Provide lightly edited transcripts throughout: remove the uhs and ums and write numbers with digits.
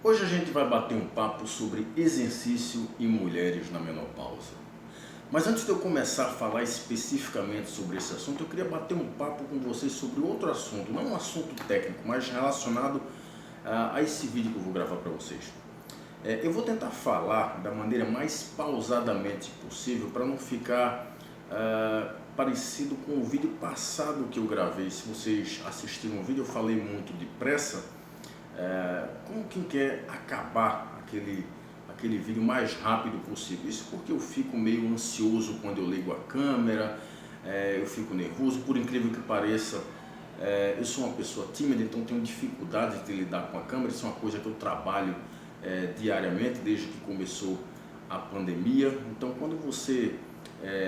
Hoje a gente vai bater um papo sobre exercício e mulheres na menopausa. Mas antes de eu começar a falar especificamente sobre esse assunto, eu queria bater um papo com vocês sobre outro assunto, não um assunto técnico, mas relacionado a esse vídeo que eu vou gravar para vocês. Eu vou tentar falar da maneira mais pausadamente possível para não ficar parecido com o vídeo passado que eu gravei. Se vocês assistiram o vídeo, eu falei muito depressa, como quem quer acabar aquele vídeo mais rápido possível. Isso porque eu fico meio ansioso quando eu ligo a câmera, eu fico nervoso, por incrível que pareça. Eu sou uma pessoa tímida, então tenho dificuldade de lidar com a câmera. Isso é uma coisa que eu trabalho diariamente, desde que começou a pandemia. Então quando você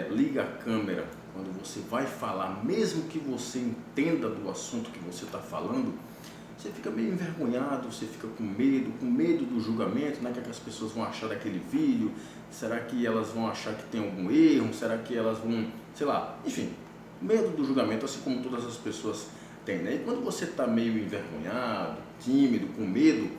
liga a câmera, quando você vai falar, mesmo que você entenda do assunto que você está falando, você fica meio envergonhado, você fica com medo do julgamento, né? O que as pessoas vão achar daquele vídeo? Será que elas vão achar que tem algum erro? Será que elas vão, sei lá, enfim, medo do julgamento, assim como todas as pessoas têm, né? E quando você está meio envergonhado, tímido, com medo,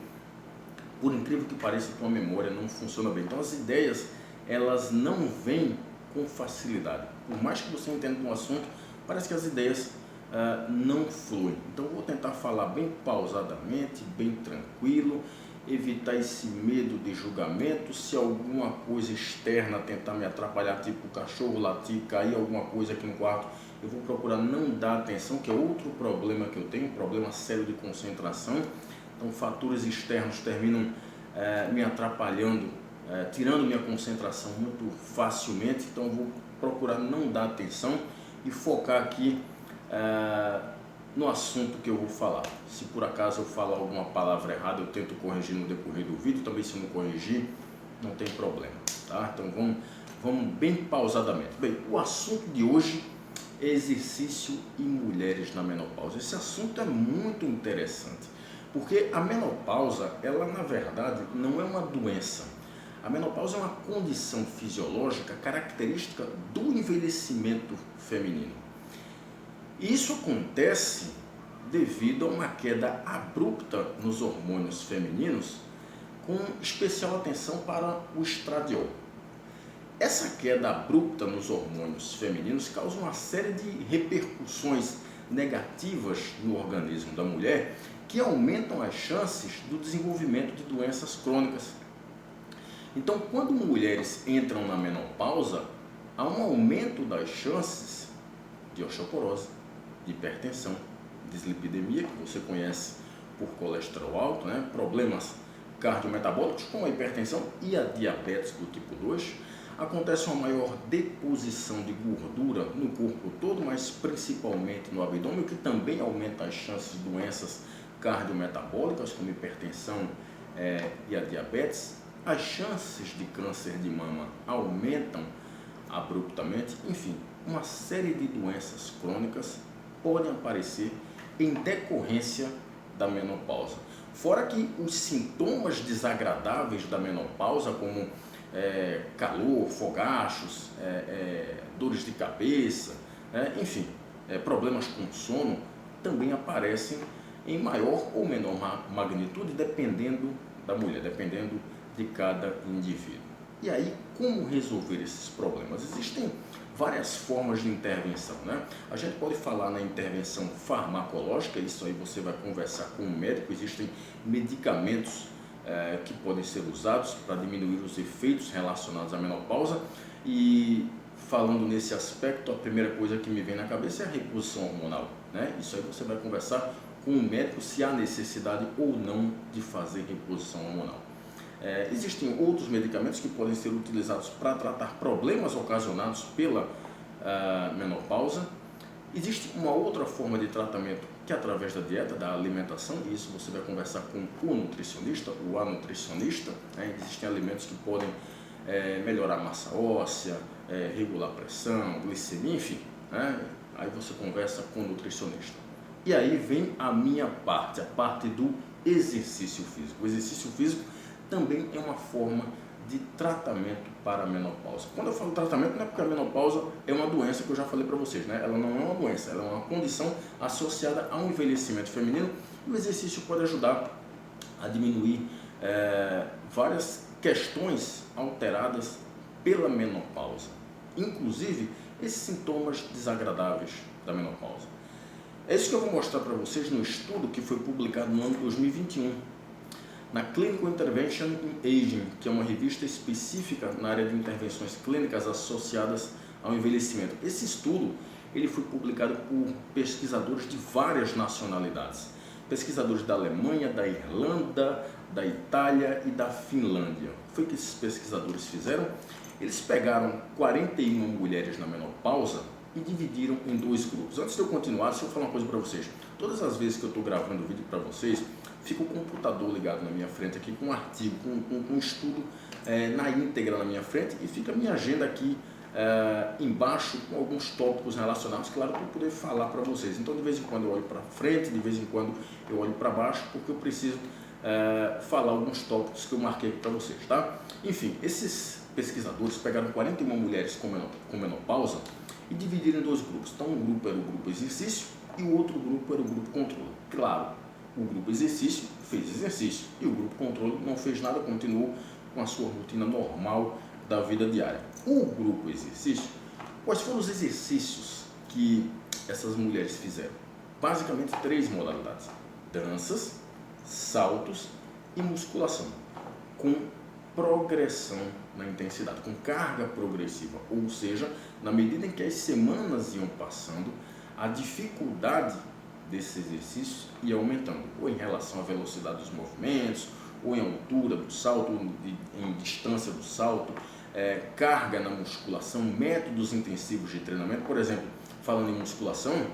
por incrível que pareça, a tua memória não funciona bem. Então as ideias, elas não vêm com facilidade. Por mais que você entenda um assunto, parece que as ideias não flui. Então vou tentar falar bem pausadamente, bem tranquilo, evitar esse medo de julgamento. Se alguma coisa externa tentar me atrapalhar, tipo o cachorro latir, cair alguma coisa aqui no quarto, eu vou procurar não dar atenção, que é outro problema que eu tenho, um problema sério de concentração. Então fatores externos terminam me atrapalhando, tirando minha concentração muito facilmente. Então eu vou procurar não dar atenção e focar aqui no assunto que eu vou falar. Se por acaso eu falar alguma palavra errada, eu tento corrigir no decorrer do vídeo. Também, se não corrigir, não tem problema, tá? Então vamos bem pausadamente. Bem, o assunto de hoje é exercício e mulheres na menopausa. Esse assunto é muito interessante, porque a menopausa, ela na verdade não é uma doença. A menopausa é uma condição fisiológica característica do envelhecimento feminino. Isso acontece devido a uma queda abrupta nos hormônios femininos, com especial atenção para o estradiol. Essa queda abrupta nos hormônios femininos causa uma série de repercussões negativas no organismo da mulher, que aumentam as chances do desenvolvimento de doenças crônicas. Então, quando mulheres entram na menopausa, há um aumento das chances de osteoporose, de hipertensão, dislipidemia, que você conhece por colesterol alto, né? Problemas cardiometabólicos como a hipertensão e a diabetes do tipo 2. Acontece uma maior deposição de gordura no corpo todo, mas principalmente no abdômen, o que também aumenta as chances de doenças cardiometabólicas como hipertensão e a diabetes. As chances de câncer de mama aumentam abruptamente. Enfim, uma série de doenças crônicas podem aparecer em decorrência da menopausa. Fora que os sintomas desagradáveis da menopausa, como calor, fogachos, dores de cabeça, enfim, problemas com sono, também aparecem em maior ou menor magnitude, dependendo da mulher, dependendo de cada indivíduo. E aí, como resolver esses problemas? Existem várias formas de intervenção, né? A gente pode falar na intervenção farmacológica, isso aí você vai conversar com o médico. Existem medicamentos que podem ser usados para diminuir os efeitos relacionados à menopausa. E falando nesse aspecto, a primeira coisa que me vem na cabeça é a reposição hormonal, né? Isso aí você vai conversar com o médico se há necessidade ou não de fazer reposição hormonal. Existem outros medicamentos que podem ser utilizados para tratar problemas ocasionados pela menopausa. Existe uma outra forma de tratamento que é através da dieta, da alimentação, e isso você vai conversar com o nutricionista, o anutricionista, né? Existem alimentos que podem melhorar a massa óssea, regular a pressão, glicemia, enfim, né? Aí você conversa com o nutricionista. E aí vem a minha parte, a parte do exercício físico. O exercício físico também é uma forma de tratamento para a menopausa. Quando eu falo tratamento, não é porque a menopausa é uma doença, que eu já falei para vocês, né? Ela não é uma doença, ela é uma condição associada a um envelhecimento feminino, e o exercício pode ajudar a diminuir várias questões alteradas pela menopausa, inclusive esses sintomas desagradáveis da menopausa. É isso que eu vou mostrar para vocês no estudo que foi publicado no ano 2021, na Clinical Intervention in Aging, que é uma revista específica na área de intervenções clínicas associadas ao envelhecimento. Esse estudo ele foi publicado por pesquisadores de várias nacionalidades, pesquisadores da Alemanha, da Irlanda, da Itália e da Finlândia. Foi o que esses pesquisadores fizeram? Eles pegaram 41 mulheres na menopausa e dividiram em dois grupos. Antes de eu continuar, deixa eu falar uma coisa para vocês. Todas as vezes que eu estou gravando o vídeo para vocês, fica o computador ligado na minha frente aqui com um artigo, com um estudo na íntegra na minha frente, e fica a minha agenda aqui embaixo com alguns tópicos relacionados, claro, para eu poder falar para vocês. Então, de vez em quando eu olho para frente, de vez em quando eu olho para baixo, porque eu preciso falar alguns tópicos que eu marquei para vocês, tá? Enfim, esses pesquisadores pegaram 41 mulheres com menopausa e dividiram em dois grupos. Então, um grupo era o grupo exercício e o outro grupo era o grupo controle. Claro, o grupo exercício fez exercício e o grupo controle não fez nada, continuou com a sua rotina normal da vida diária. O grupo exercício, quais foram os exercícios que essas mulheres fizeram? Basicamente 3 modalidades: danças, saltos e musculação, com progressão na intensidade, com carga progressiva, ou seja, na medida em que as semanas iam passando, a dificuldade desse exercício ia aumentando, ou em relação à velocidade dos movimentos, ou em altura do salto, ou em distância do salto, carga na musculação, métodos intensivos de treinamento. Por exemplo, falando em musculação,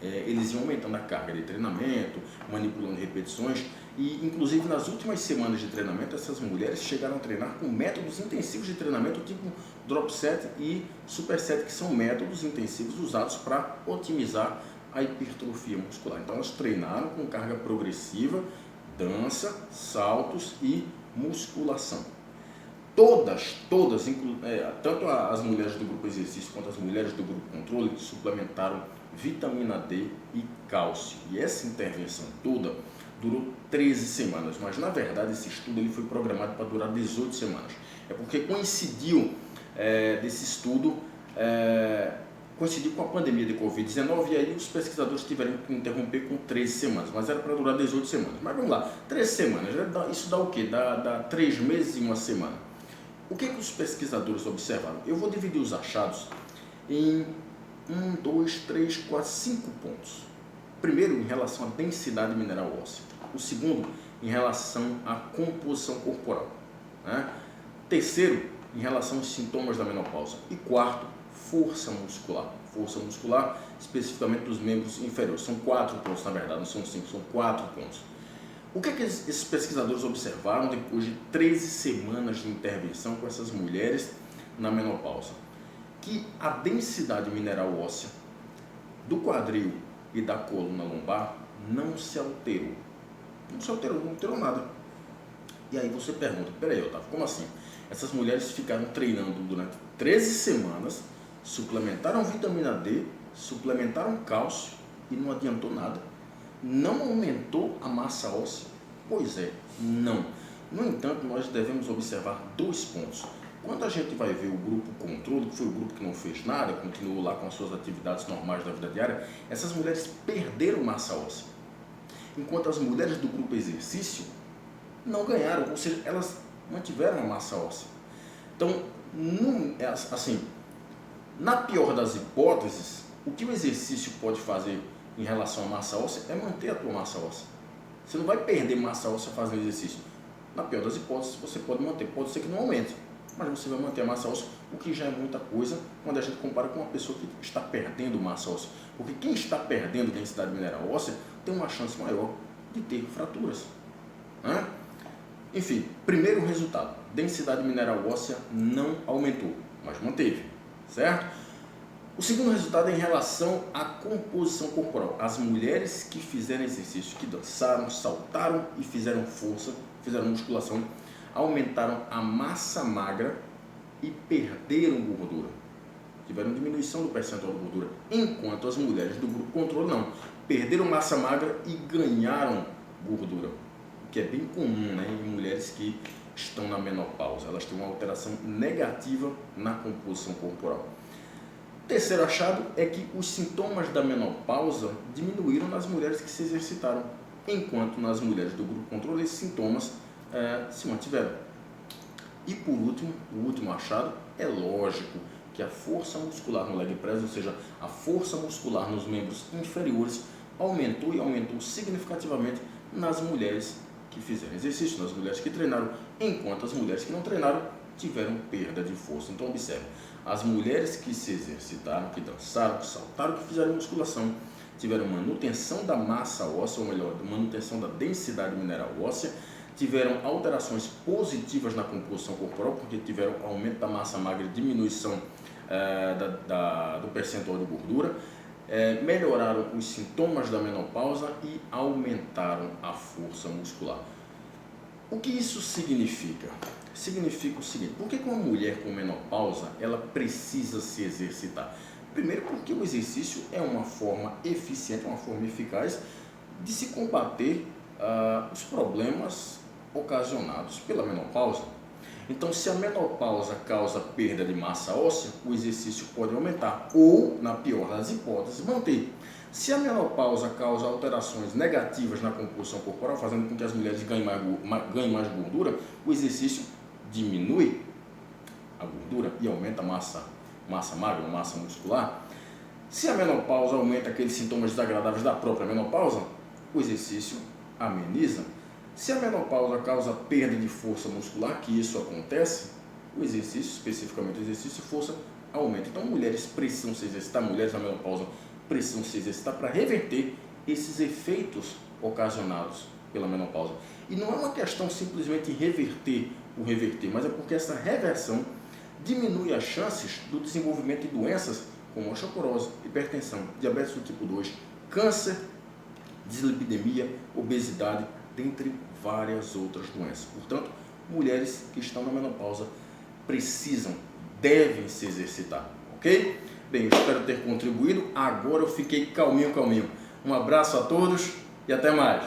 eles iam aumentando a carga de treinamento, manipulando repetições, e inclusive nas últimas semanas de treinamento essas mulheres chegaram a treinar com métodos intensivos de treinamento tipo drop set e super set, que são métodos intensivos usados para otimizar a hipertrofia muscular. Então elas treinaram com carga progressiva, dança, saltos e musculação. Todas, tanto as mulheres do grupo exercício quanto as mulheres do grupo controle suplementaram vitamina D e cálcio. E essa intervenção toda durou 13 semanas, mas na verdade esse estudo ele foi programado para durar 18 semanas. É porque coincidiu desse estudo, coincidiu com a pandemia de Covid-19, e aí os pesquisadores tiveram que interromper com 13 semanas, mas era para durar 18 semanas. Mas vamos lá, 13 semanas, isso dá o quê? Dá 3 meses e 1 semana. O que os pesquisadores observaram? Eu vou dividir os achados em 1, 2, 3, 4, 5 pontos. Primeiro, em relação à densidade mineral óssea. O segundo, em relação à composição corporal, né? Terceiro, em relação aos sintomas da menopausa. E quarto, força muscular. Força muscular, especificamente dos membros inferiores. São 4 pontos, na verdade, não são 5, são 4 pontos. O que esses pesquisadores observaram depois de 13 semanas de intervenção com essas mulheres na menopausa? Que a densidade mineral óssea do quadril e da coluna lombar não se alterou. Não alterou nada. E aí você pergunta, peraí, Otávio, como assim? Essas mulheres ficaram treinando durante 13 semanas, suplementaram vitamina D, suplementaram cálcio e não adiantou nada. Não aumentou a massa óssea? Pois é, não. No entanto, nós devemos observar 2 pontos. Quando a gente vai ver o grupo controle, que foi o grupo que não fez nada, continuou lá com as suas atividades normais da vida diária, essas mulheres perderam massa óssea. Enquanto as mulheres do grupo exercício não ganharam, ou seja, elas mantiveram a massa óssea. Então, assim, na pior das hipóteses, o que o exercício pode fazer em relação à massa óssea é manter a tua massa óssea. Você não vai perder massa óssea fazendo exercício. Na pior das hipóteses, você pode manter. Pode ser que não aumente, mas você vai manter a massa óssea, o que já é muita coisa quando a gente compara com uma pessoa que está perdendo massa óssea. Porque quem está perdendo densidade mineral óssea tem uma chance maior de ter fraturas, né? Enfim, primeiro resultado, densidade mineral óssea não aumentou, mas manteve, certo? O segundo resultado é em relação à composição corporal. As mulheres que fizeram exercício, que dançaram, saltaram e fizeram força, fizeram musculação, aumentaram a massa magra e perderam gordura. Tiveram diminuição do percentual de gordura. Enquanto as mulheres do grupo controle não. Perderam massa magra e ganharam gordura. que é bem comum, né, em mulheres que estão na menopausa. Elas têm uma alteração negativa na composição corporal. Terceiro achado é que os sintomas da menopausa diminuíram nas mulheres que se exercitaram, enquanto nas mulheres do grupo controle esses sintomas se mantiveram. E por último, o último achado, é lógico que a força muscular no leg press, ou seja, a força muscular nos membros inferiores, aumentou e aumentou significativamente nas mulheres que fizeram exercício, nas mulheres que treinaram, enquanto as mulheres que não treinaram tiveram perda de força. Então observe, as mulheres que se exercitaram, que dançaram, que saltaram, que fizeram musculação, tiveram manutenção da massa óssea, ou melhor, manutenção da densidade mineral óssea, tiveram alterações positivas na composição corporal, porque tiveram aumento da massa magra e diminuição do percentual de gordura, melhoraram os sintomas da menopausa e aumentaram a força muscular. O que isso significa? Significa o seguinte: por que uma mulher com menopausa ela precisa se exercitar? Primeiro, porque o exercício é uma forma eficiente, uma forma eficaz de se combater os problemas ocasionados pela menopausa. Então, se a menopausa causa perda de massa óssea, o exercício pode aumentar ou, na pior das hipóteses, manter. Se a menopausa causa alterações negativas na composição corporal, fazendo com que as mulheres ganhem mais gordura, o exercício diminui a gordura e aumenta a massa magra, a massa muscular. Se a menopausa aumenta aqueles sintomas desagradáveis da própria menopausa, o exercício ameniza. Se a menopausa causa perda de força muscular, que isso acontece, o exercício, especificamente o exercício de força, aumenta. Então, mulheres precisam se exercitar, mulheres na menopausa precisam se exercitar para reverter esses efeitos ocasionados pela menopausa. E não é uma questão simplesmente reverter, mas é porque essa reversão diminui as chances do desenvolvimento de doenças como osteoporose, hipertensão, diabetes do tipo 2, câncer, dislipidemia, obesidade, dentre várias outras doenças. Portanto, mulheres que estão na menopausa devem se exercitar, ok? Bem, eu espero ter contribuído. Agora eu fiquei calminho. Um abraço a todos e até mais.